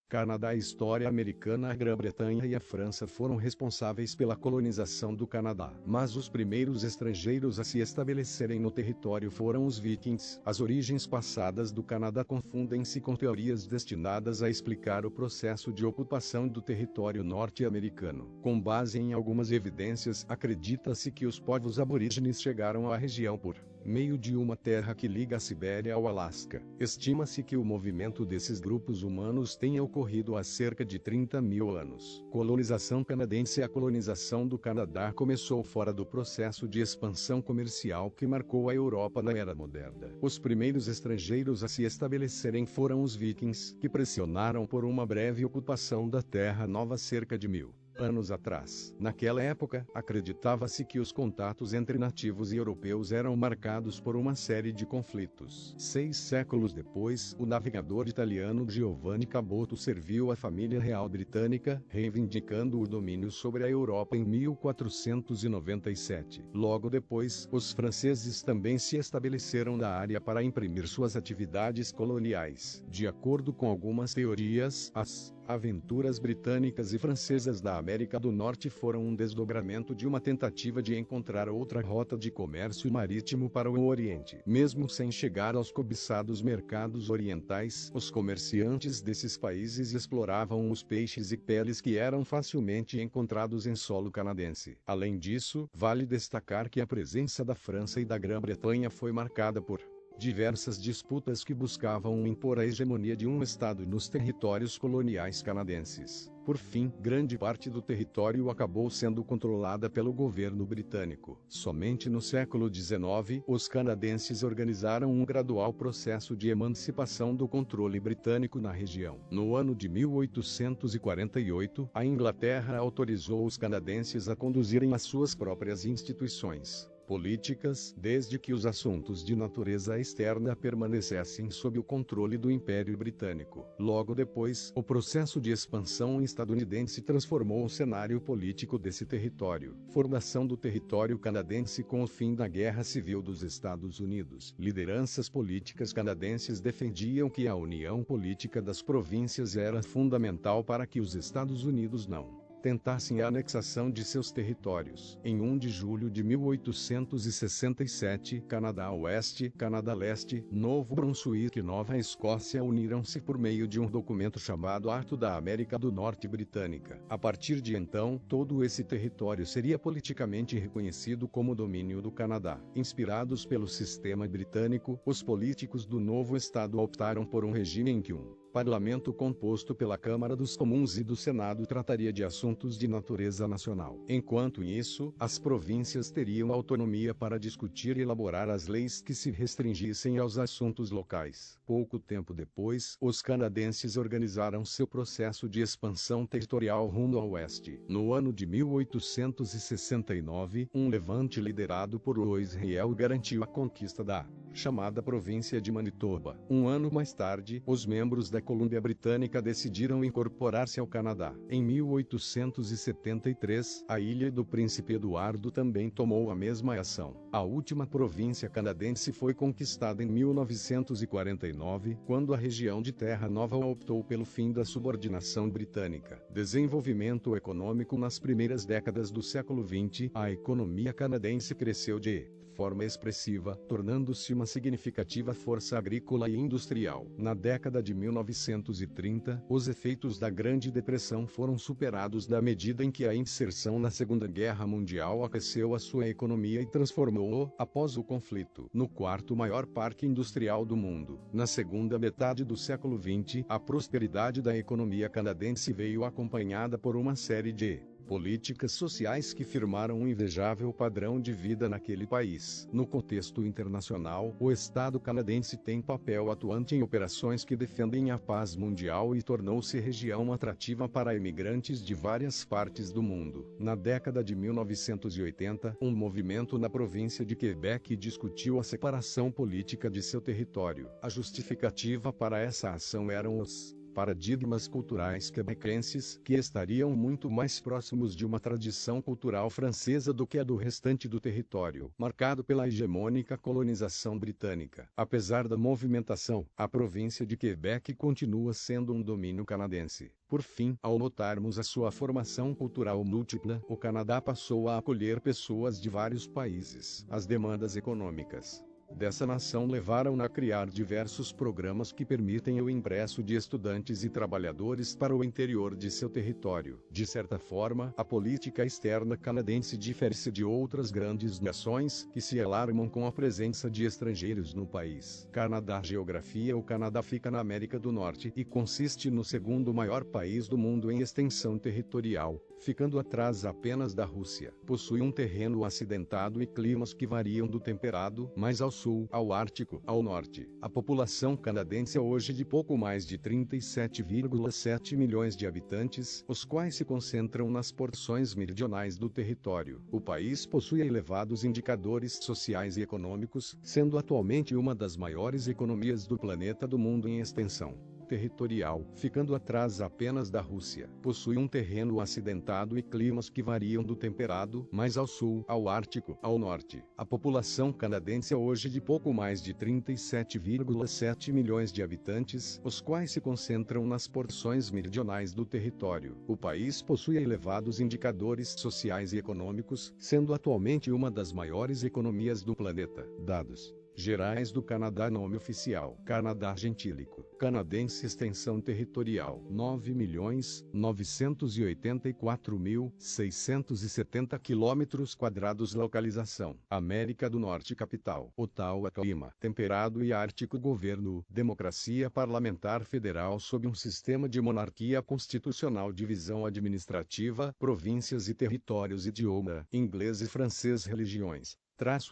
Canadá. História americana. A Grã-Bretanha e a França foram responsáveis pela colonização do Canadá, mas os primeiros estrangeiros a se estabelecerem no território foram os vikings. As origens passadas do Canadá confundem-se com teorias destinadas a explicar o processo de ocupação do território norte-americano. Com base em algumas evidências, acredita-se que os povos aborígenes chegaram à região por meio de uma terra que liga a Sibéria ao Alasca. Estima-se que o movimento desses grupos humanos tenha ocorrido há cerca de 30 mil anos. Colonização canadense. A colonização do Canadá começou fora do processo de expansão comercial que marcou a Europa na Era Moderna. Os primeiros estrangeiros a se estabelecerem foram os vikings, que pressionaram por uma breve ocupação da Terra Nova cerca de 1000 anos atrás. Naquela época, acreditava-se que os contatos entre nativos e europeus eram marcados por uma série de conflitos. 6 séculos depois, o navegador italiano Giovanni Caboto serviu a família real britânica, reivindicando o domínio sobre a Europa em 1497. Logo depois, os franceses também se estabeleceram na área para imprimir suas atividades coloniais. De acordo com algumas teorias, as aventuras britânicas e francesas da América do Norte foram um desdobramento de uma tentativa de encontrar outra rota de comércio marítimo para o Oriente. Mesmo sem chegar aos cobiçados mercados orientais, os comerciantes desses países exploravam os peixes e peles que eram facilmente encontrados em solo canadense. Além disso, vale destacar que a presença da França e da Grã-Bretanha foi marcada por diversas disputas que buscavam impor a hegemonia de um estado nos territórios coloniais canadenses. Por fim, grande parte do território acabou sendo controlada pelo governo britânico. Somente no século XIX, os canadenses organizaram um gradual processo de emancipação do controle britânico na região. No ano de 1848, a Inglaterra autorizou os canadenses a conduzirem as suas próprias instituições políticas, desde que os assuntos de natureza externa permanecessem sob o controle do Império Britânico. Logo depois, o processo de expansão estadunidense transformou o cenário político desse território. Formação do território canadense. Com o fim da Guerra Civil dos Estados Unidos, lideranças políticas canadenses defendiam que a união política das províncias era fundamental para que os Estados Unidos não tentassem a anexação de seus territórios. Em 1 de julho de 1867, Canadá Oeste, Canadá Leste, Novo Brunswick e Nova Escócia uniram-se por meio de um documento chamado Ato da América do Norte Britânica. A partir de então, todo esse território seria politicamente reconhecido como domínio do Canadá. Inspirados pelo sistema britânico, os políticos do novo estado optaram por um regime em que um parlamento composto pela Câmara dos Comuns e do Senado trataria de assuntos de natureza nacional. Enquanto isso, as províncias teriam autonomia para discutir e elaborar as leis que se restringissem aos assuntos locais. Pouco tempo depois, os canadenses organizaram seu processo de expansão territorial rumo ao oeste. No ano de 1869, um levante liderado por Louis Riel garantiu a conquista da chamada província de Manitoba. Um ano mais tarde, os membros da Colômbia Britânica decidiram incorporar-se ao Canadá. Em 1873, a Ilha do Príncipe Eduardo também tomou a mesma ação. A última província canadense foi conquistada em 1949, quando a região de Terra Nova optou pelo fim da subordinação britânica. Desenvolvimento econômico. Nas primeiras décadas do século XX, a economia canadense cresceu de forma expressiva, tornando-se uma significativa força agrícola e industrial. Na década de 1930, os efeitos da Grande Depressão foram superados na medida em que a inserção na Segunda Guerra Mundial aqueceu a sua economia e transformou-o, após o conflito, no quarto maior parque industrial do mundo. Na segunda metade do século XX, a prosperidade da economia canadense veio acompanhada por uma série de políticas sociais que firmaram um invejável padrão de vida naquele país. No contexto internacional, o Estado canadense tem papel atuante em operações que defendem a paz mundial e tornou-se região atrativa para imigrantes de várias partes do mundo. Na década de 1980, um movimento na província de Quebec discutiu a separação política de seu território. A justificativa para essa ação eram os paradigmas culturais quebequenses que estariam muito mais próximos de uma tradição cultural francesa do que a do restante do território, marcado pela hegemônica colonização britânica. Apesar da movimentação, a província de Quebec continua sendo um domínio canadense. Por fim, ao notarmos a sua formação cultural múltipla, o Canadá passou a acolher pessoas de vários países. As demandas econômicas dessa nação levaram-na a criar diversos programas que permitem o ingresso de estudantes e trabalhadores para o interior de seu território. De certa forma, a política externa canadense difere-se de outras grandes nações que se alarmam com a presença de estrangeiros no país. Canadá. Geografia. O Canadá fica na América do Norte e consiste no segundo maior país do mundo em extensão territorial, ficando atrás apenas da Rússia. Possui um terreno acidentado e climas que variam do temperado, mais ao sul, ao Ártico, ao norte. A população canadense é hoje de pouco mais de 37,7 milhões de habitantes, os quais se concentram nas porções meridionais do território. O país possui elevados indicadores sociais e econômicos, sendo atualmente uma das maiores economias do planeta do mundo em extensão territorial, ficando atrás apenas da Rússia. Possui um terreno acidentado e climas que variam do temperado, mais ao sul, ao Ártico, ao norte. A população canadense é hoje de pouco mais de 37,7 milhões de habitantes, os quais se concentram nas porções meridionais do território. O país possui elevados indicadores sociais e econômicos, sendo atualmente uma das maiores economias do planeta. Dados gerais do Canadá. Nome oficial: Canadá gentílico. Canadense. Extensão territorial: 9.984.670 km². Localização: América do Norte. Capital: Ottawa. Clima: temperado e ártico. Governo: democracia parlamentar federal sob um sistema de monarquia constitucional. Divisão administrativa: províncias e territórios. Idioma: inglês e francês. Religiões: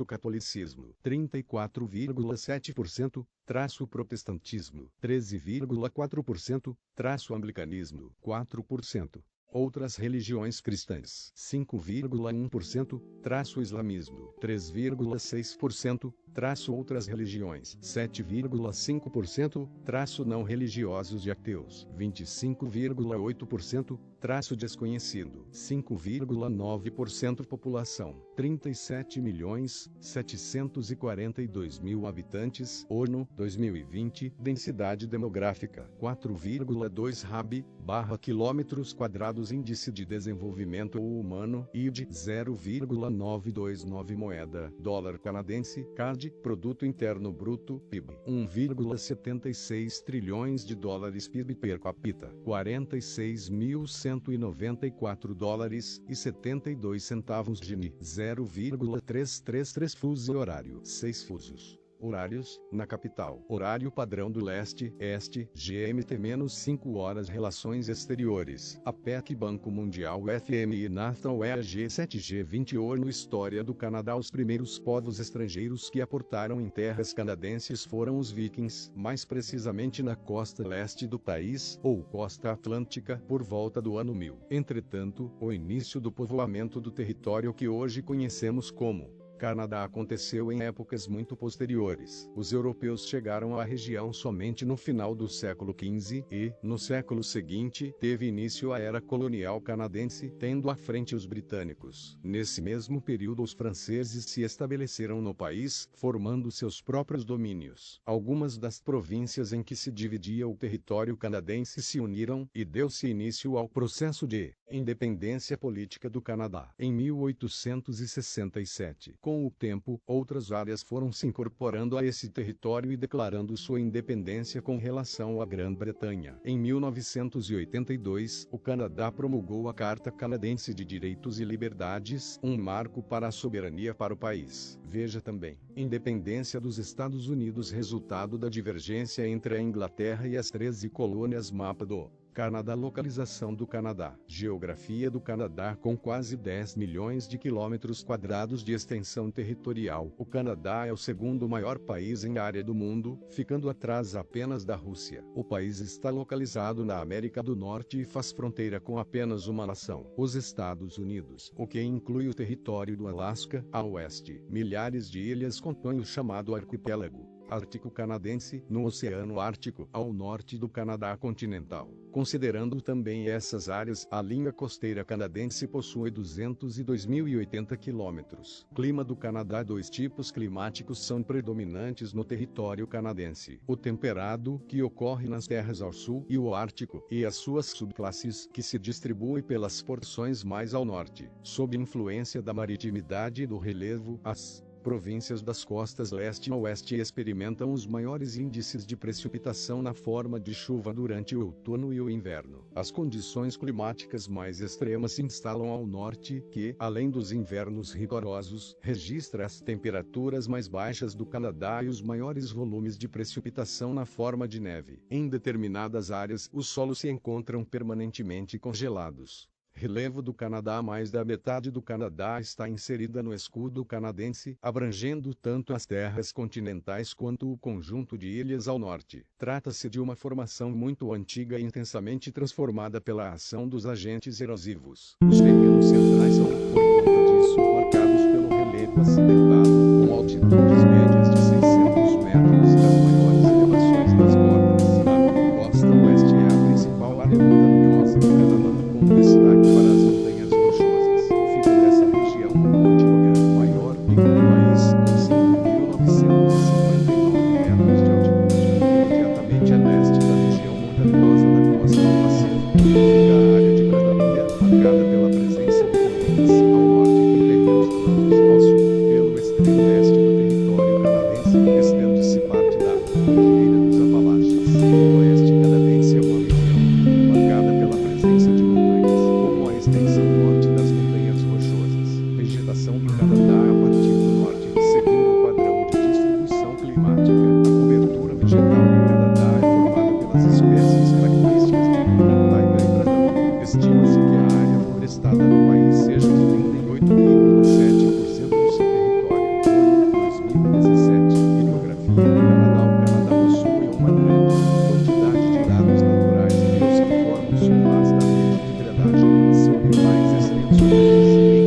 catolicismo, 34,7%, protestantismo, 13,4%, anglicanismo, 4%. Outras religiões cristãs, 5,1%, islamismo, 3,6%, outras religiões, 7,5%, não religiosos e ateus, 25,8%, desconhecido, 5,9%. População, 37.742.000 habitantes. ONU, 2020. Densidade demográfica, 4,2 km². Índice de Desenvolvimento Humano, ID, 0,929. Moeda, dólar canadense, CAD. Produto Interno Bruto, PIB, 1,76 trilhões de dólares. PIB per capita, 46.194 dólares e 72 centavos. GNI, 0,333. Fuso horário, 6 fusos horários, na capital. Horário padrão do leste, este, GMT-5 horas. Relações exteriores. APEC, Banco Mundial, FMI, NAFTA, UEA, G7, G20. ONU. História do Canadá. Os primeiros povos estrangeiros que aportaram em terras canadenses foram os vikings, mais precisamente na costa leste do país, ou costa atlântica, por volta do ano 1000. Entretanto, o início do povoamento do território que hoje conhecemos como Canadá aconteceu em épocas muito posteriores. Os europeus chegaram à região somente no final do século XV e, no século seguinte, teve início a era colonial canadense, tendo à frente os britânicos. Nesse mesmo período, os franceses se estabeleceram no país, formando seus próprios domínios. Algumas das províncias em que se dividia o território canadense se uniram, e deu-se início ao processo de independência política do Canadá, em 1867. Com o tempo, outras áreas foram se incorporando a esse território e declarando sua independência com relação à Grã-Bretanha. Em 1982, o Canadá promulgou a Carta Canadense de Direitos e Liberdades, um marco para a soberania para o país. Veja também: independência dos Estados Unidos, resultado da divergência entre a Inglaterra e as 13 colônias. Mapa do Canadá. Localização do Canadá. Geografia do Canadá. Com quase 10 milhões de quilômetros quadrados de extensão territorial, o Canadá é o segundo maior país em área do mundo, ficando atrás apenas da Rússia. O país está localizado na América do Norte e faz fronteira com apenas uma nação, os Estados Unidos, o que inclui o território do Alasca, a oeste. Milhares de ilhas compõem o chamado arquipélago. Ártico canadense, no Oceano Ártico, ao norte do Canadá continental. Considerando também essas áreas, a linha costeira canadense possui 202.080 quilômetros. Clima do Canadá. Dois tipos climáticos são predominantes no território canadense: o temperado, que ocorre nas terras ao sul, e o ártico, e as suas subclasses, que se distribuem pelas porções mais ao norte. Sob influência da maritimidade e do relevo, as províncias das costas leste e oeste experimentam os maiores índices de precipitação na forma de chuva durante o outono e o inverno. As condições climáticas mais extremas se instalam ao norte, que, além dos invernos rigorosos, registra as temperaturas mais baixas do Canadá e os maiores volumes de precipitação na forma de neve. Em determinadas áreas, os solos se encontram permanentemente congelados. Relevo do Canadá. Mais da metade do Canadá está inserida no escudo canadense, abrangendo tanto as terras continentais quanto o conjunto de ilhas ao norte. Trata-se de uma formação muito antiga e intensamente transformada pela ação dos agentes erosivos. Os terrenos centrais são, por conta disso, marcados pelo relevo acidentado, com altitudes médias de 600 metros e as maiores elevações das bordas. A costa oeste é a principal área montanhosa do Canadá, com destaque para as montanhas rochosas. Fica nessa região o Monte Logan, maior pico do país, com 5.959 metros de altitude. Imediatamente a leste da região montanhosa da costa do Pacífico, fica a área de pradania, marcada pela presença de colinas. Ao norte tem terrenos planos. Ao sul, pelo extremo leste do território canadense, estende-se parte da Cordilheira dos Apalaches. O oeste canadense é uma região marcada pela presença de como a extensão norte das montanhas rochosas. Vegetação do Canadá a partir do norte, seguindo o padrão de distribuição climática. A cobertura vegetal do Canadá é formada pelas espécies características de taiga e bradão. Estima-se que a área florestada no país seja de 38,7% do seu território. ONU, 2017. Bibliografia do Canadá. O Canadá possui uma grande quantidade de dados naturais e rios que formam sua vasta rede de drenagem. Seu rio mais extenso é o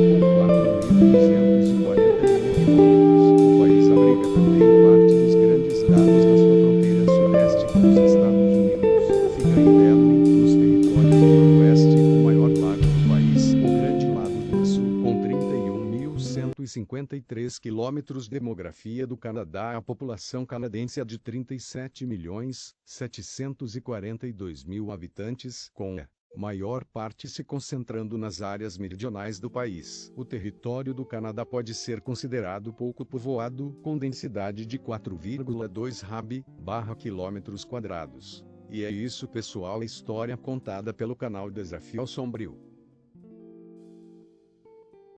com 4.241 quilômetros. O país abriga também parte dos grandes lagos na sua fronteira sudeste com os Estados Unidos. Fica em Delaware, nos territórios do noroeste, o maior lago do país, o Grande Lago do Sul, com 31.153 quilômetros. Demografia do Canadá. A população canadense é de 37.742.000 habitantes, com a maior parte se concentrando nas áreas meridionais do país. O território do Canadá pode ser considerado pouco povoado, com densidade de 4,2 km². E é isso, pessoal. A história contada pelo canal Desafio Sombrio.